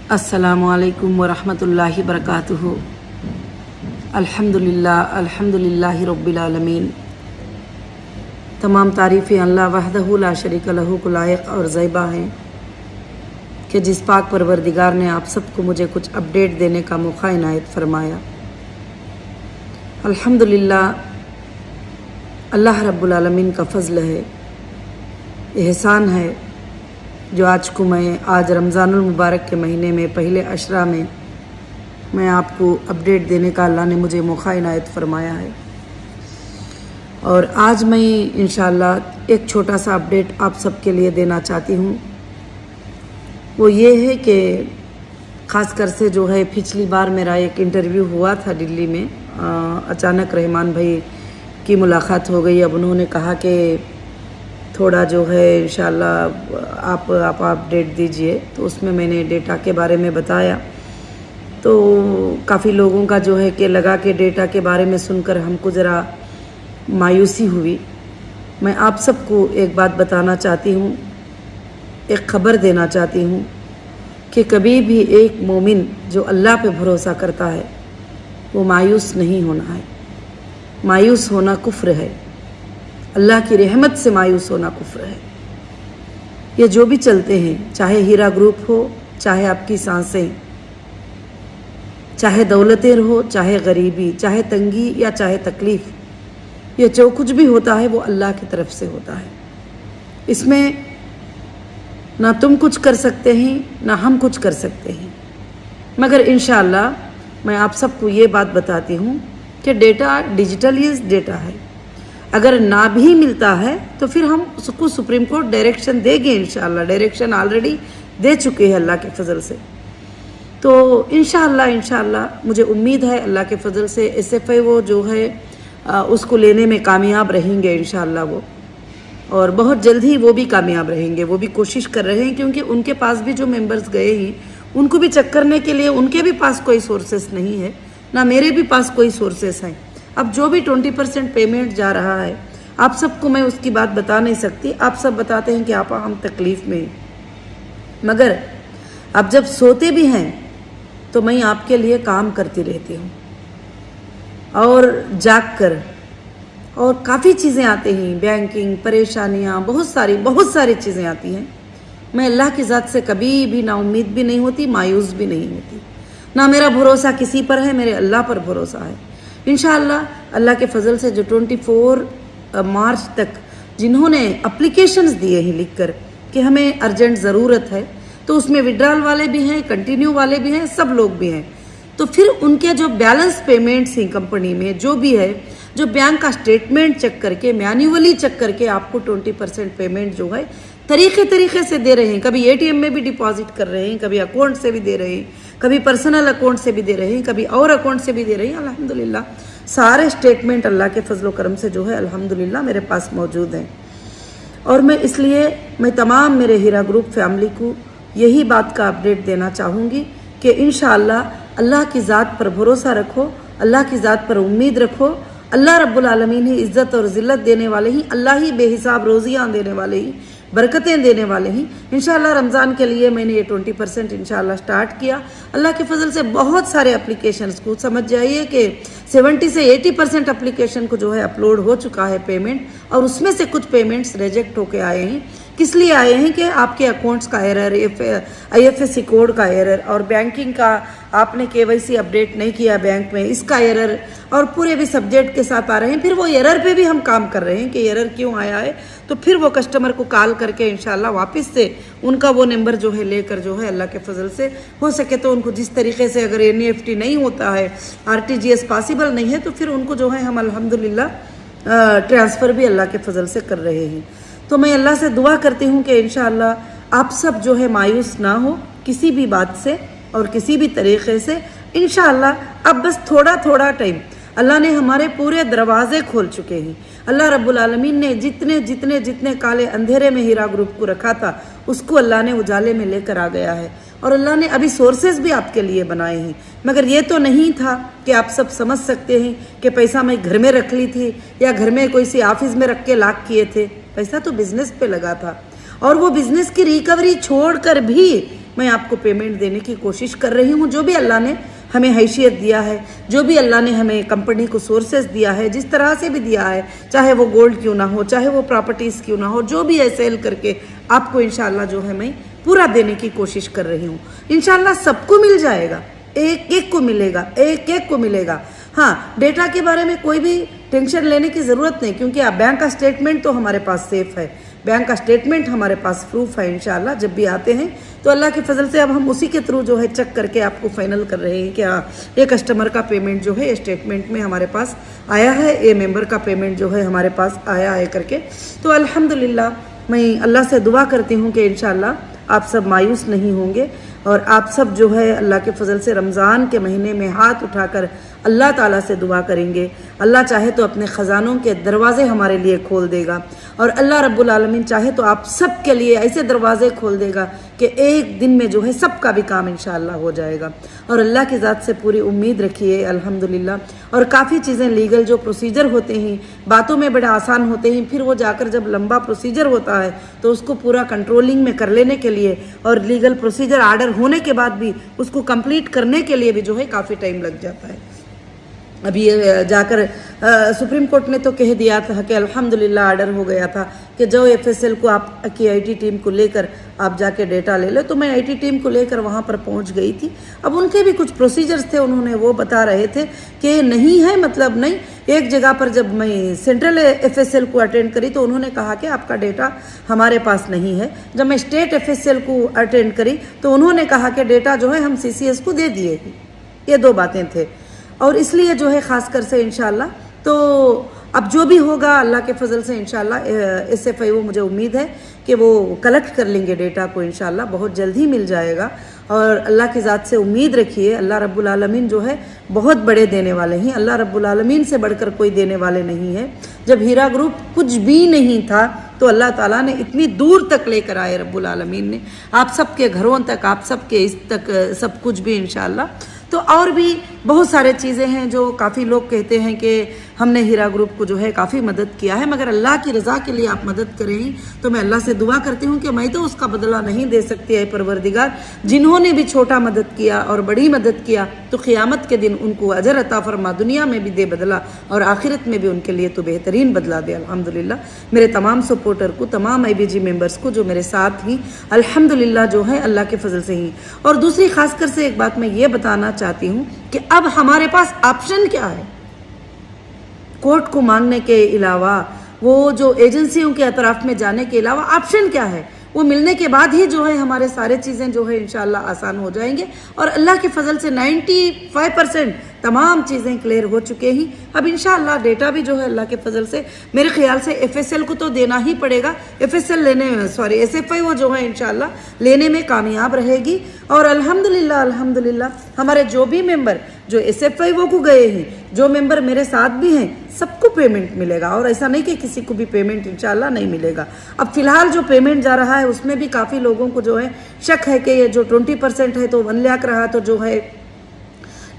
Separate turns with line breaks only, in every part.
अस्सलामुअलैकुम वरहमतुल्लाहि बरकातुहू। अल्हम्दुलिल्लाहि रब्बिल आलमीन। तमाम तारीफ़ें अल्लाह वहदहू ला शरीक लहू को लायक और ज़ैबा हैं कि जिस पाक परवरदिगार ने आप सबको मुझे कुछ अपडेट देने का मौका इनायत फरमाया। अल्हम्दुलिल्लाह, अल्लाह रब्बुल आलमीन का फ़ज़ल है, एहसान है जो आज रमज़ानुल मुबारक के महीने में पहले अशरा में मैं आपको अपडेट देने का अल्लाह ने मुझे मौका इनायत फरमाया है। और आज मैं इंशाअल्लाह एक छोटा सा अपडेट आप सबके लिए देना चाहती हूँ। वो ये है कि ख़ासकर से जो है पिछली बार मेरा एक इंटरव्यू हुआ था दिल्ली में, अचानक रहमान भाई की मुलाकात हो गई। अब उन्होंने कहा कि थोड़ा जो है इंशाअल्लाह आप अपडेट दीजिए, तो उसमें मैंने डेटा के बारे में बताया। तो काफ़ी लोगों का जो है कि लगा कि डेटा के बारे में सुनकर हमको ज़रा मायूसी हुई। मैं आप सबको एक बात बताना चाहती हूँ, एक ख़बर देना चाहती हूँ कि कभी भी एक मोमिन जो अल्लाह पे भरोसा करता है वो मायूस नहीं होना है। मायूस होना कुफ्र है, अल्लाह की रहमत से मायूस होना कुफ्र है। ये जो भी चलते हैं, चाहे हीरा ग्रुप हो, चाहे आपकी सांसें, चाहे दौलतें हो, चाहे गरीबी, चाहे तंगी या चाहे तकलीफ़, ये जो कुछ भी होता है वो अल्लाह की तरफ से होता है। इसमें ना तुम कुछ कर सकते हैं ना हम कुछ कर सकते हैं। मगर इंशाअल्लाह मैं आप सबको ये बात बताती हूँ कि डेटा डिजिटली डेटा है। अगर ना भी मिलता है तो फिर हम उसको सुप्रीम कोर्ट डायरेक्शन देंगे इंशाअल्लाह। डायरेक्शन ऑलरेडी दे चुके हैं अल्लाह के फजल से। तो इंशाअल्लाह मुझे उम्मीद है अल्लाह के फजल से SFI वो जो है उसको लेने में कामयाब रहेंगे इंशाअल्लाह वो, और बहुत जल्द ही वो भी कामयाब रहेंगे। वो भी कोशिश कर रहे हैं क्योंकि उनके पास भी जो मेंबर्स गए हैं उनको भी चेक करने के लिए उनके भी पास कोई सोर्सेस नहीं है, ना मेरे भी पास कोई सोर्सेस हैं। अब जो भी 20% पेमेंट जा रहा है, आप सबको मैं उसकी बात बता नहीं सकती। आप सब बताते हैं कि आप हम तकलीफ़ में हैं, मगर अब जब सोते भी हैं तो मैं आपके लिए काम करती रहती हूँ और जाग कर, और काफ़ी चीज़ें आती हैं, बैंकिंग, परेशानियाँ, बहुत सारी चीज़ें आती हैं। मैं अल्लाह की ज़ात से कभी भी ना उम्मीद भी नहीं होती, मायूस भी नहीं होती। ना मेरा भरोसा किसी पर है, मेरे अल्लाह पर भरोसा है। इंशाअल्लाह अल्लाह के फजल से जो 24 मार्च तक जिन्होंने एप्लीकेशंस दिए हैं लिखकर कि हमें अर्जेंट ज़रूरत है, तो उसमें विड्रॉल वाले भी हैं, कंटिन्यू वाले भी हैं, सब लोग भी हैं। तो फिर उनके जो बैलेंस पेमेंट्स हैं कंपनी में जो भी है, जो बैंक का स्टेटमेंट चेक करके, मैन्युअली चेक करके आपको 20% पेमेंट जो है तरीके से दे रहे हैं। कभी ATM में भी डिपॉजिट कर रहे हैं, कभी अकाउंट से भी दे रहे हैं, कभी पर्सनल अकाउंट से भी दे रहे हैं, कभी और अकाउंट से भी दे रहे हैं। अल्हम्दुलिल्लाह सारे स्टेटमेंट अल्लाह के फजलो करम से जो है अल्हम्दुलिल्लाह मेरे पास मौजूद हैं। और मैं तमाम मेरे हीरा ग्रुप फैमिली को यही बात का अपडेट देना चाहूँगी कि इंशाअल्लाह अल्लाह की ज़ात पर भरोसा रखो, अल्लाह की ज़ात पर उम्मीद रखो। अल्लाह रब्बुल आलमीन ही इज़्ज़त और ज़िल्लत देने वाले ही, अल्लाह ही बेहिसाब रोज़ियाँ देने वाले ही, बरकतें देने वाले ही। इंशाअल्लाह रमज़ान के लिए मैंने ये 20% इंशाअल्लाह स्टार्ट किया। अल्लाह के फजल से बहुत सारे एप्लीकेशंस को समझ जाइए कि 70 से 80% एप्लीकेशन को जो है अपलोड हो चुका है पेमेंट, और उसमें से कुछ पेमेंट्स रिजेक्ट होके आए हैं। किस लिए आए हैं कि आपके अकाउंट्स का एरर, IFSC कोड का एरर, और बैंकिंग का आपने KYC अपडेट नहीं किया बैंक में, इसका एरर, और पूरे भी सब्जेक्ट के साथ आ रहे हैं। फिर वो एरर पे भी हम काम कर रहे हैं कि एरर क्यों आया है, तो फिर वो कस्टमर को कॉल करके इंशाल्लाह वापस से उनका वो नंबर जो है लेकर जो है अल्लाह के फजल से हो सके तो उनको जिस तरीके से, अगर NEFT नहीं होता है, RTGS पॉसिबल नहीं है, तो फिर उनको जो है हम अल्हम्दुलिल्लाह ट्रांसफ़र भी अल्लाह के फजल से कर रहे हैं। तो मैं अल्लाह से दुआ करती हूँ कि इंशाअल्लाह आप सब जो है मायूस ना हो किसी भी बात से और किसी भी तरीक़े से। इंशाअल्लाह अब बस थोड़ा टाइम, अल्लाह ने हमारे पूरे दरवाजे खोल चुके हैं। अल्लाह रब्बुल आलमीन ने जितने काले अंधेरे में हीरा ग्रुप को रखा था उसको अल्लाह ने उजाले में लेकर आ गया है, और अल्लाह ने अभी सोर्सेज भी आपके लिए बनाए हैं। मगर ये तो नहीं था कि आप सब समझ सकते हैं कि पैसा मैं घर में रख ली थी या घर में कोई सी ऑफिस में रख के लॉक किए थे। पैसा तो बिजनेस पे लगा था, और वो बिजनेस की रिकवरी छोड़कर भी मैं आपको पेमेंट देने की कोशिश कर रही हूँ। जो भी अल्लाह ने हमें हैसियत दिया है, जो भी अल्लाह ने हमें कंपनी को सोर्सेज दिया है, जिस तरह से भी दिया है, चाहे वो गोल्ड क्यों ना हो, चाहे वो प्रॉपर्टीज़ क्यों ना हो, जो भी है सेल करके आपको इंशाल्लाह जो है मैं पूरा देने की कोशिश कर रही हूँ। इंशाल्लाह सबको मिल जाएगा, एक एक को मिलेगा, एक एक को मिलेगा। हाँ, डेटा के बारे में कोई भी टेंशन लेने की ज़रूरत नहीं, क्योंकि आप बैंक का स्टेटमेंट तो हमारे पास सेफ है, बैंक का स्टेटमेंट हमारे पास प्रूफ है। इंशाल्लाह जब भी आते हैं तो अल्लाह के फजल से अब हम उसी के थ्रू जो है चेक करके आपको फाइनल कर रहे हैं कि हाँ, ये कस्टमर का पेमेंट जो है स्टेटमेंट में हमारे पास आया है, ये मेंबर का पेमेंट जो है हमारे पास आया है करके। तो अल्हम्दुलिल्लाह मैं अल्लाह से दुआ करती हूँ कि इंशाल्लाह आप सब मायूस नहीं होंगे और आप सब जो है अल्लाह के फजल से रमज़ान के महीने में हाथ उठाकर अल्लाह ताला से दुआ करेंगे। अल्लाह चाहे तो अपने ख़जानों के दरवाज़े हमारे लिए खोल देगा और अल्लाह रब्बुल आलमीन चाहे तो आप सब के लिए ऐसे दरवाज़े खोल देगा कि एक दिन में जो है सबका भी काम इंशाअल्लाह हो जाएगा। और अल्लाह की ज़ात से पूरी उम्मीद रखिए अल्हम्दुलिल्लाह। और काफ़ी चीज़ें लीगल जो प्रोसीजर होते हैं बातों में बड़ा आसान होते हैं, फिर वो जाकर जब लंबा प्रोसीजर होता है तो उसको पूरा कंट्रोलिंग में कर लेने के लिए और लीगल प्रोसीजर आर्डर होने के बाद भी उसको कंप्लीट करने के लिए भी जो है काफ़ी टाइम लग जाता है। अभी जाकर सुप्रीम कोर्ट ने तो कह दिया था कि अल्हम्दुलिल्लाह आर्डर हो गया था कि जो एफएसएल को आपकी आईटी टीम को लेकर आप जाके डेटा ले लो। तो मैं आईटी टीम को लेकर वहाँ पर पहुँच गई थी। अब उनके भी कुछ प्रोसीजर्स थे, उन्होंने वो बता रहे थे कि नहीं है, मतलब नहीं। एक जगह पर जब मैं सेंट्रल एफएसएल को अटेंड करी तो उन्होंने कहा कि आपका डेटा हमारे पास नहीं है। जब मैं स्टेट एफएसएल को अटेंड करी तो उन्होंने कहा कि डेटा जो है हम सीसीएस को दे दिए हैं। ये दो बातें थे और इसलिए जो है ख़ास कर से इंशाल्लाह तो अब जो भी होगा अल्लाह के फजल से इंशाल्लाह SFIO मुझे उम्मीद है कि वो कलेक्ट कर लेंगे डेटा को, इंशाल्लाह बहुत जल्द ही मिल जाएगा। और अल्लाह की ज़ात से उम्मीद रखिए, अल्लाह रब्बुल आलमीन जो है बहुत बड़े देने वाले हैं। अल्लाह रब्बुल आलमीन से बढ़कर कोई देने वाले नहीं है। जब हीरा ग्रुप कुछ भी नहीं था तो अल्लाह ताला ने इतनी दूर तक लेकर आए रब्बुल आलमीन ने, आप सबके घरों तक, आप सबके इस तक सब कुछ भी इंशाल्लाह। तो और भी बहुत सारे चीज़ें हैं जो काफ़ी लोग कहते हैं कि हमने हीरा ग्रुप को जो है काफ़ी मदद किया है, मगर अल्लाह की रज़ा के लिए आप मदद करें तो मैं अल्लाह से दुआ करती हूँ कि मैं तो उसका बदला नहीं दे सकती है परवरदिगार। जिन्होंने भी छोटा मदद किया और बड़ी मदद किया तो क़ियामत के दिन उनको अजर अता फरमा, दुनिया में भी दे बदला और आखिरत में भी उनके लिए तो बेहतरीन बदला दे अल्हम्दुलिल्लाह। मेरे तमाम सपोर्टर को, तमाम IBG मेंबर्स को जो मेरे साथ ही अल्हम्दुलिल्लाह जो है अल्लाह के फजल से ही। और दूसरी खासकर से एक बात मैं ये बताना चाहती हूँ कि अब हमारे पास ऑप्शन क्या है। कोर्ट को मांगने के अलावा, वो जो एजेंसियों के अतराफ में जाने के अलावा ऑप्शन क्या है, वो मिलने के बाद ही जो है हमारे सारे चीज़ें जो है इंशाल्लाह आसान हो जाएंगे। और अल्लाह के फजल से 95% तमाम चीज़ें क्लियर हो चुके ही। अब इंशाल्लाह डेटा भी जो है अल्लाह के फजल से मेरे ख्याल से FSL को तो देना ही पड़ेगा। SFIO जो है इंशाल्लाह लेने में कामयाब रहेगी। और अल्हम्दुलिल्लाह हमारे जो भी मेंबर जो SFIO को गए हैं, जो मेंबर मेरे साथ भी हैं, सबको पेमेंट मिलेगा। और ऐसा नहीं कि किसी को भी पेमेंट इंशाल्लाह नहीं मिलेगा। अब फिलहाल जो पेमेंट जा रहा है उसमें भी काफ़ी लोगों को जो है शक है कि ये जो 20% है तो 1 लाख रहा तो जो है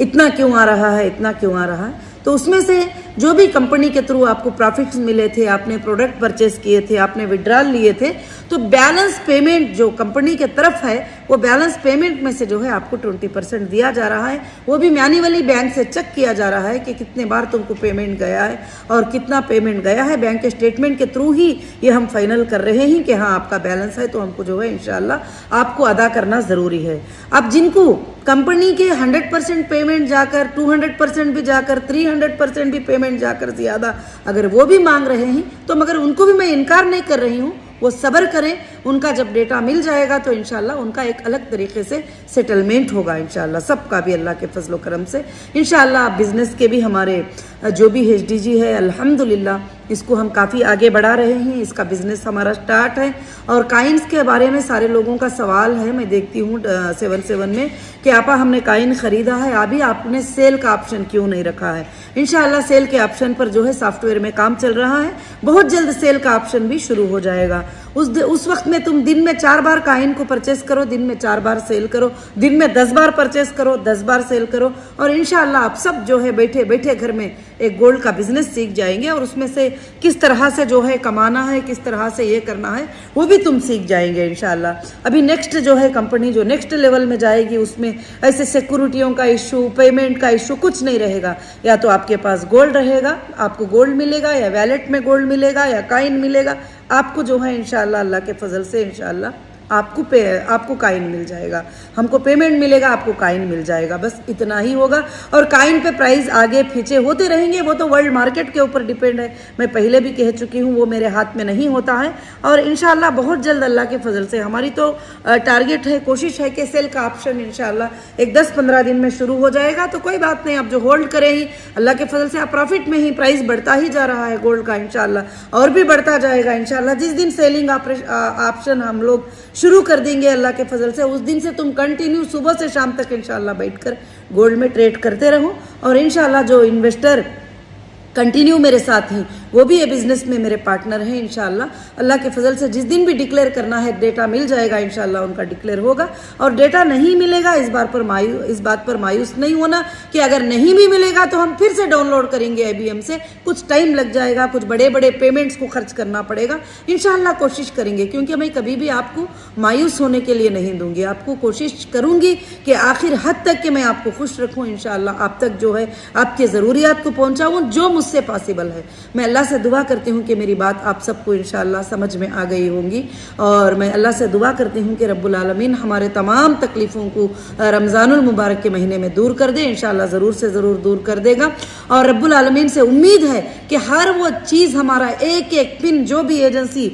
इतना क्यों आ रहा है, इतना क्यों आ रहा है। तो उसमें से जो भी कंपनी के थ्रू आपको प्रॉफिट्स मिले थे, आपने प्रोडक्ट परचेस किए थे, आपने विड्रॉल लिए थे, तो बैलेंस पेमेंट जो कंपनी के तरफ है वो बैलेंस पेमेंट में से जो है आपको 20% दिया जा रहा है। वो भी मैन्युअली बैंक से चेक किया जा रहा है कि कितने बार तुमको पेमेंट गया है और कितना पेमेंट गया है। बैंक के स्टेटमेंट के थ्रू ही ये हम फाइनल कर रहे हैं कि हाँ आपका बैलेंस है तो हमको जो है इंशाल्लाह आपको अदा करना ज़रूरी है। अब जिनको कंपनी के 100% पेमेंट जाकर 200% भी जाकर 300% भी पेमेंट जाकर ज़्यादा अगर वो भी मांग रहे हैं तो मगर उनको भी मैं इनकार नहीं कर रही हूँ, वो सब्र करें। उनका जब डेटा मिल जाएगा तो इंशाल्लाह उनका एक अलग तरीके से सेटलमेंट होगा इंशाल्लाह, सबका भी अल्लाह के फजल करम से इंशाल्लाह। बिज़नेस के भी हमारे जो भी HDG है अल्हम्दुलिल्लाह इसको हम काफ़ी आगे बढ़ा रहे हैं। इसका बिज़नेस हमारा स्टार्ट है। और काइंस के बारे में सारे लोगों का सवाल है, मैं देखती हूँ 77 में कि आपा हमने काइन ख़रीदा है, अभी आपने सेल का ऑप्शन क्यों नहीं रखा है। इंशाल्लाह सेल के ऑप्शन पर जो है सॉफ्टवेयर में काम चल रहा है, बहुत जल्द सेल का ऑप्शन भी शुरू हो जाएगा। उस वक्त में तुम दिन में 4 बार काइन को परचेस करो, दिन में 4 बार सेल करो, दिन में 10 बार परचेस करो, 10 बार सेल करो। और इंशाल्लाह आप सब जो है बैठे बैठे घर में एक गोल्ड का बिजनेस सीख जाएंगे और उसमें से किस तरह से जो है कमाना है, किस तरह से ये करना है, वो भी तुम सीख जाएंगे इंशाल्लाह। अभी नेक्स्ट जो है कंपनी जो नेक्स्ट लेवल में जाएगी उसमें ऐसे सिक्योरिटियों का इशू, पेमेंट का इशू कुछ नहीं रहेगा। या तो आपके पास गोल्ड रहेगा, आपको गोल्ड मिलेगा, या वैलेट में गोल्ड मिलेगा, या कॉइन मिलेगा, आपको जो है इंशाल्लाह अल्लाह के फजल से इंशाल्लाह आपको काइन मिल जाएगा। हमको पेमेंट मिलेगा, आपको काइन मिल जाएगा, बस इतना ही होगा। और काइन पे प्राइस आगे पीछे होते रहेंगे, वो तो वर्ल्ड मार्केट के ऊपर डिपेंड है। मैं पहले भी कह चुकी हूँ, वो मेरे हाथ में नहीं होता है। और इंशाल्लाह बहुत जल्द अल्लाह के फजल से हमारी तो टारगेट है, कोशिश है कि सेल का ऑप्शन इंशाल्लाह एक 10-15 दिन में शुरू हो जाएगा। तो कोई बात नहीं, आप जो होल्ड करें ही अल्लाह के फजल से आप प्रॉफिट में ही, प्राइस बढ़ता ही जा रहा है गोल्ड का इंशाल्लाह, और भी बढ़ता जाएगा इंशाल्लाह। जिस दिन सेलिंग ऑप्शन हम लोग शुरू कर देंगे अल्लाह के फजल से, उस दिन से तुम कंटिन्यू सुबह से शाम तक इंशाल्लाह बैठकर गोल्ड में ट्रेड करते रहो। और इंशाल्लाह जो इन्वेस्टर कंटिन्यू मेरे साथ हैं, वो भी ये बिजनेस में मेरे पार्टनर हैं इंशाल्लाह। अल्लाह के फजल से जिस दिन भी डिक्लेयर करना है, डेटा मिल जाएगा इंशाल्लाह, उनका डिक्लेयर होगा। और डेटा नहीं मिलेगा इस बात पर मायूस नहीं होना कि अगर नहीं भी मिलेगा तो हम फिर से डाउनलोड करेंगे IBM से। कुछ टाइम लग जाएगा, कुछ बड़े बड़े पेमेंट्स को खर्च करना पड़ेगा। इंशाल्लाह कोशिश करेंगे, क्योंकि मैं कभी भी आपको मायूस होने के लिए नहीं दूंगी। आपको कोशिश करूंगी कि आखिर हद तक कि मैं आपको खुश रखूं इंशाल्लाह, आप तक जो है आपके ज़रूरियात को पहुंचाऊं जो मुझसे पॉसिबल है। मैं अल्लाह से दुआ करती हूँ कि मेरी बात आप सबको इंशाल्लाह समझ में आ गई होंगी। और मैं अल्लाह से दुआ करती हूँ कि रब्बुल आलमीन हमारे तमाम तकलीफ़ों को रमज़ानुल मुबारक के महीने में दूर कर दे। इंशाल्लाह ज़रूर से ज़रूर दूर कर देगा। और रब्बुल आलमीन से उम्मीद है कि हर वो चीज़, हमारा एक एक पिन जो भी एजेंसी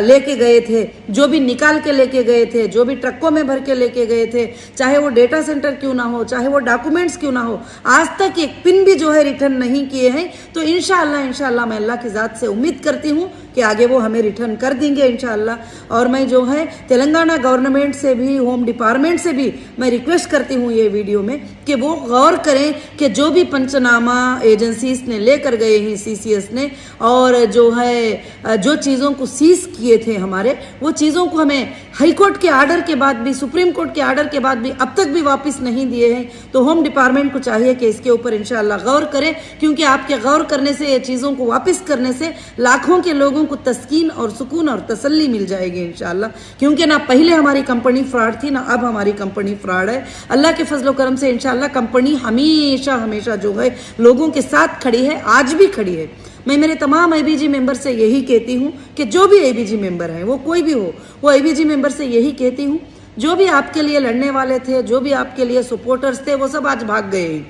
लेके गए थे, जो भी निकाल के लेके गए थे, जो भी ट्रकों में भर के लेके गए थे, चाहे वो डेटा सेंटर क्यों ना हो, चाहे वो डॉक्यूमेंट्स क्यों ना हो, आज तक एक पिन भी जो है रिटर्न नहीं किए हैं। तो इंशाल्लाह मैं अल्लाह की ज़ात से उम्मीद करती हूँ कि आगे वो हमें रिटर्न कर देंगे इंशाल्लाह। और मैं जो है तेलंगाना गवर्नमेंट से भी, होम डिपार्टमेंट से भी मैं रिक्वेस्ट करती हूँ ये वीडियो में कि वो गौर करें कि जो भी पंचनामा एजेंसीज ने लेकर गए हैं, CCS ने, और जो है जो चीज़ों को सीज किए थे हमारे, वो चीज़ों को हमें हाई कोर्ट के आर्डर के बाद भी, सुप्रीम कोर्ट के आर्डर के बाद भी अब तक भी वापस नहीं दिए हैं। तो होम डिपार्टमेंट को चाहिए कि इसके ऊपर इंशाल्लाह गौर करें, क्योंकि आपके गौर करने से, ये चीज़ों को वापस करने से लाखों के लोगों को तस्कीन और सुकून और तसल्ली मिल जाएगी इंशाल्लाह। क्योंकि ना पहले हमारी कंपनी फ्रॉड थी, ना अब हमारी कंपनी फ्रॉड है। अल्लाह के फजलो करम से इंशाल्लाह कंपनी हमेशा जो है लोगों के साथ खड़ी है, आज भी खड़ी है। मैं मेरे तमाम IBG मेंबर से यही कहती हूँ कि जो भी IBG मेंबर हैं, वो कोई भी हो, वो IBG मेंबर से यही कहती हूँ, जो भी आपके लिए लड़ने वाले थे, जो भी आपके लिए सपोर्टर्स थे, वो सब आज भाग गए हैं,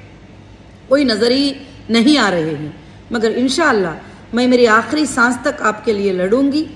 कोई नजर ही नहीं आ रहे हैं। मगर इंशाल्लाह मैं मेरी आखिरी सांस तक आपके लिए लड़ूंगी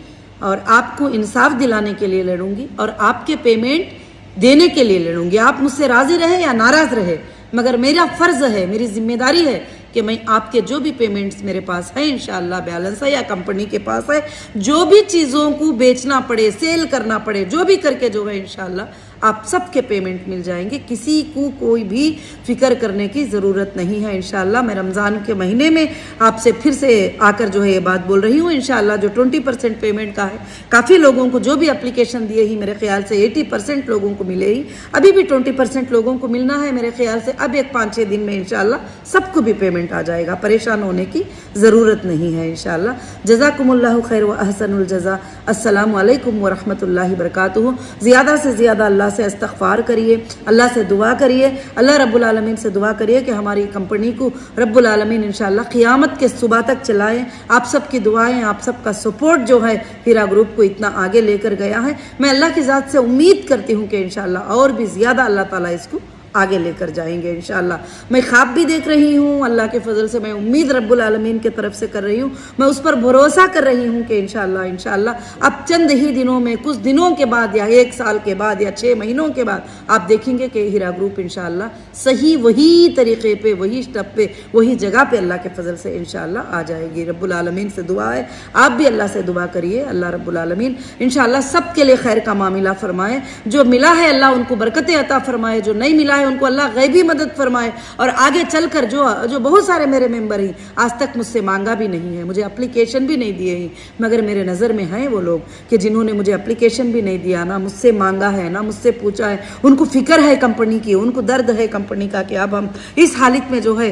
और आपको इंसाफ दिलाने के लिए लड़ूंगी और आपके पेमेंट देने के लिए लड़ूंगी। आप मुझसे राजी रहे या नाराज रहे, मगर मेरा फर्ज है, मेरी जिम्मेदारी है कि मैं आपके जो भी पेमेंट्स मेरे पास है इंशाल्लाह, बैलेंस है या कंपनी के पास है, जो भी चीज़ों को बेचना पड़े, सेल करना पड़े, जो भी करके जो है इंशाल्लाह आप सबके पेमेंट मिल जाएंगे। किसी को कोई भी फिक्र करने की ज़रूरत नहीं है इंशाल्लाह। मैं रमज़ान के महीने में आपसे फिर से आकर जो है ये बात बोल रही हूँ इंशाल्लाह। जो 20% पेमेंट का है, काफ़ी लोगों को जो भी एप्लीकेशन दिए ही, मेरे ख्याल से 80% लोगों को मिले ही, अभी भी 20% लोगों को मिलना है मेरे ख्याल से। अब एक 5-6 दिन में इंशाल्लाह सबको भी पेमेंट आ जाएगा, परेशान होने की ज़रूरत नहीं है इंशाल्लाह। जज़ाकुमुल्लाहु खैर व अहसनुल जज़ा। अस्सलामु अलैकुम व रहमतुल्लाहि बरकातुहू। ज़्यादा से ज़्यादा अल्लाह से इस्तग़फ़ार करिए, अल्लाह से दुआ करिए, अल्लाह रब्बुल आलमीन से दुआ करिए कि हमारी कंपनी को रब्बुल आलमीन इंशाल्लाह क़ियामत के सुबह तक चलाएं। आप सबकी दुआएं, आप सबका सपोर्ट जो है हीरा ग्रुप को इतना आगे लेकर गया है। मैं अल्लाह की ज़ात से उम्मीद करती हूँ कि इंशाल्लाह और भी ज़्यादा अल्लाह ताला इसको आगे लेकर जाएंगे इंशाल्लाह। मैं ख्वाब भी देख रही हूँ, अल्लाह के फजल से मैं उम्मीद रब्बुल आलमीन की तरफ से कर रही हूँ, मैं उस पर भरोसा कर रही हूँ कि इंशाल्लाह अब चंद ही दिनों में, कुछ दिनों के बाद या 1 साल के बाद या 6 महीनों के बाद आप देखेंगे कि हीरा ग्रुप इंशाल्लाह सही वही तरीके पे, वही स्टेप पे, वही जगह पे अल्लाह के फजल से इंशाल्लाह आ जाएगी। रब्बुल आलमीन से दुआ है, आप भी अल्लाह से दुआ करिए, अल्लाह रब्बुल आलमीन इंशाल्लाह सबके लिए खैर का मामला फरमाए। जो मिला है अल्लाह उनको बरकतें अता फरमाए, जो नहीं मिला है उनको अल्लाह गैबी मदद फरमाए, और आगे चलकर जो बहुत सारे मेरे मेंबर हैं आज तक मुझसे मांगा भी नहीं है, मुझे एप्लीकेशन भी नहीं दिए हैं, मगर मेरे नज़र में हैं वो लोग कि जिन्होंने मुझे एप्लीकेशन भी नहीं दिया, ना मुझसे मांगा है, ना मुझसे पूछा है, उनको फिक्र है कंपनी की, उनको दर्द है कंपनी का कि अब हम इस हालत में जो है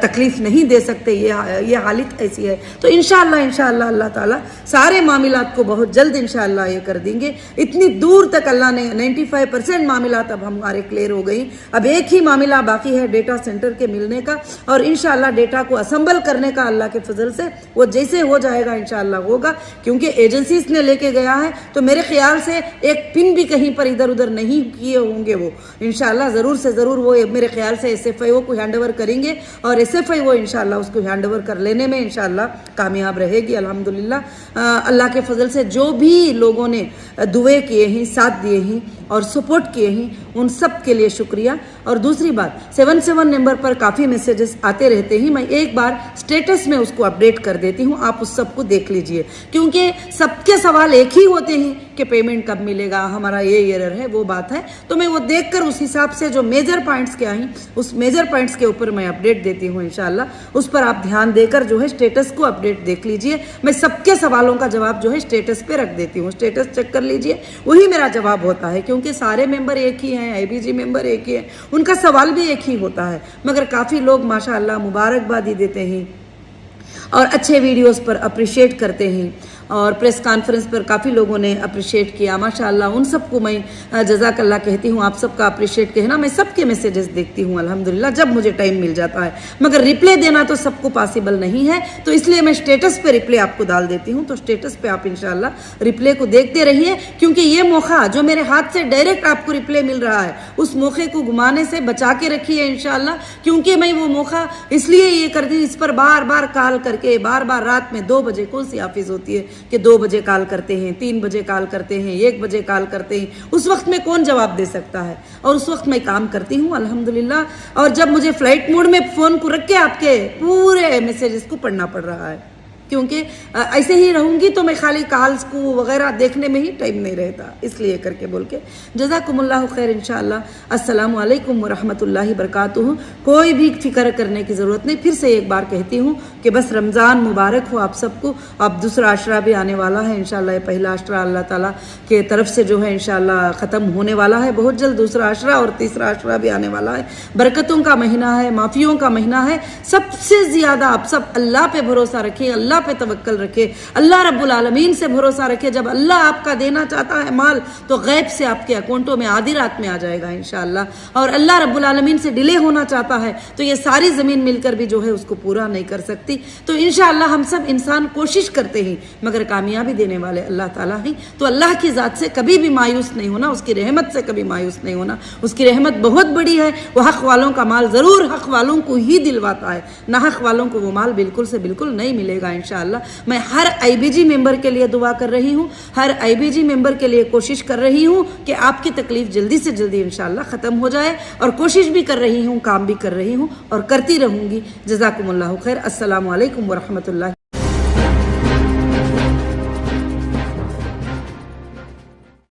तकलीफ नहीं दे सकते, ये हालत ऐसी है। तो इंशाअल्लाह अल्लाह ताला सारे मामलात को बहुत जल्द इंशाअल्लाह ये कर देंगे। इतनी दूर तक अल्लाह ने 95% मामलात अब हमारे क्लियर हो गई। अब एक ही मामला बाकी है डेटा सेंटर के मिलने का, और इंशाअल्लाह डेटा को असम्बल करने का अल्लाह के फजल से वो जैसे हो जाएगा इंशाअल्लाह होगा, क्योंकि एजेंसीज ने लेके गया है तो मेरे ख्याल से एक पिन भी कहीं पर इधर उधर नहीं किए होंगे वो। इंशाअल्लाह ज़रूर से ज़रूर वो मेरे ख्याल से SFIO को हैंडओवर करेंगे, और SFIO इंशाअल्लाह उसको हैंडओवर कर लेने में इंशाअल्लाह कामयाब रहेगी। अल्हम्दुलिल्लाह अल्लाह के फजल से जो भी लोगों ने दुए किए हैं, साथ दिए हैं और सपोर्ट किए हैं, उन सब के लिए शुक्रिया। और दूसरी बात, 77 नंबर पर काफ़ी मैसेजेस आते रहते हैं, मैं एक बार स्टेटस में उसको अपडेट कर देती हूँ, आप उस सबको देख लीजिए, क्योंकि सबके सवाल एक ही होते हैं कि पेमेंट कब मिलेगा, हमारा ये एरर है, वो बात है। तो मैं वो देखकर उस हिसाब से जो मेजर पॉइंट्स क्या हैं उस मेजर पॉइंट्स के ऊपर मैं अपडेट देती हूँ इंशाल्लाह। उस पर आप ध्यान देकर जो है स्टेटस को अपडेट देख लीजिए। मैं सबके सवालों का जवाब जो है स्टेटस पे रख देती हूँ, स्टेटस चेक कर लीजिए, वही मेरा जवाब होता है, क्योंकि सारे मेंबर एक ही हैं, IBG मेंबर एक ही है, उनका सवाल भी एक ही होता है। मगर काफ़ी लोग माशाअल्लाह मुबारकबादी देते हैं और अच्छे वीडियोस पर अप्रिशिएट करते हैं, और प्रेस कॉन्फ्रेंस पर काफ़ी लोगों ने अप्रिशिएट किया माशाअल्लाह। उन सबको मैं जज़ाकल्लाह कहती हूँ, आप सबका अप्रिशिएट कहना। मैं सबके मैसेजेस देखती हूँ अल्हम्दुलिल्लाह जब मुझे टाइम मिल जाता है, मगर रिप्लाई देना तो सबको पॉसिबल नहीं है, तो इसलिए मैं स्टेटस पे रिप्लाई आपको डाल देती हूँ। तो स्टेटस पे आप इंशाअल्लाह रिप्लाई को देखते रहिए, क्योंकि ये मौका जो मेरे हाथ से डायरेक्ट आपको रिप्लाई मिल रहा है, उस मौके को घुमाने से बचा के रखिए इंशाअल्लाह, क्योंकि मैं वो मौका इसलिए ये करती हूँ, इस पर बार बार कॉल करके, बार बार रात में 2 बजे कौन सी ऑफिस होती है कि 2 बजे कॉल करते हैं, 3 बजे कॉल करते हैं, 1 बजे कॉल करते हैं, उस वक्त में कौन जवाब दे सकता है। और उस वक्त मैं काम करती हूँ अल्हम्दुलिल्लाह, और जब मुझे फ्लाइट मोड में फ़ोन को रख के आपके पूरे मैसेजेस को पढ़ना पड़ रहा है, क्योंकि ऐसे ही रहूँगी तो मैं खाली कॉल्स को वगैरह देखने में ही टाइम नहीं रहता, इसलिए करके बोल के जज़ाकुमुल्लाहु खैर। इंशाअल्लाह अस्सलामु अलैकुम वरहमतुल्लाहि बरकातुहू। कोई भी फिक्र करने की ज़रूरत नहीं, फिर से एक बार कहती हूँ कि बस रमज़ान मुबारक हो आप सबको। अब दूसरा अशरा भी आने वाला है इंशाअल्लाह, ये पहला अशरा अल्लाह ताला के तरफ से जो है इंशाअल्लाह ख़त्म होने वाला है बहुत जल्द, दूसरा अशरा और तीसरा अशरा भी आने वाला है। बरकतों का महीना है, माफ़ियों का महीना है। सबसे ज़्यादा आप सब अल्लाह पे भरोसा रखें, अल्लाह पे तवक्कल रखे, अल्लाह रब्बुल आलमीन से भरोसा रखे। जब अल्लाह आपका देना चाहता है माल, तो गैब से आपके अकाउंटों में आधी रात में आ जाएगा इंशाअल्लाह। और अल्लाह रब्बुल आलमीन से डिले होना चाहता है तो ये सारी ज़मीन मिलकर भी जो है उसको पूरा नहीं कर सकती। तो इंशाअल्लाह हम सब इंसान कोशिश करते हैं, मगर कामयाबी देने वाले अल्लाह ताला ही। तो अल्लाह की ज़ात से कभी भी मायूस नहीं होना, उसकी रहमत से कभी मायूस नहीं होना। उसकी रहमत बहुत बड़ी है, वह हक़ वालों का माल ज़रूर हक़ वालों को ही दिलवाता है, ना हक़ वालों को वो माल बिल्कुल से बिल्कुल नहीं मिलेगा इंशाअल्लाह। मैं हर IBG मेंबर के लिए दुआ कर रही हूँ, हर IBG मेंबर के लिए कोशिश कर रही हूँ कि आपकी तकलीफ जल्दी से जल्दी इंशाअल्लाह ख़त्म हो जाए, और कोशिश भी कर रही हूँ, काम भी कर रही हूँ और करती रहूँगी। जज़ाकुमुल्लाहु खैर। अस्सलामु अलैकुम वरहमतुल्लाहि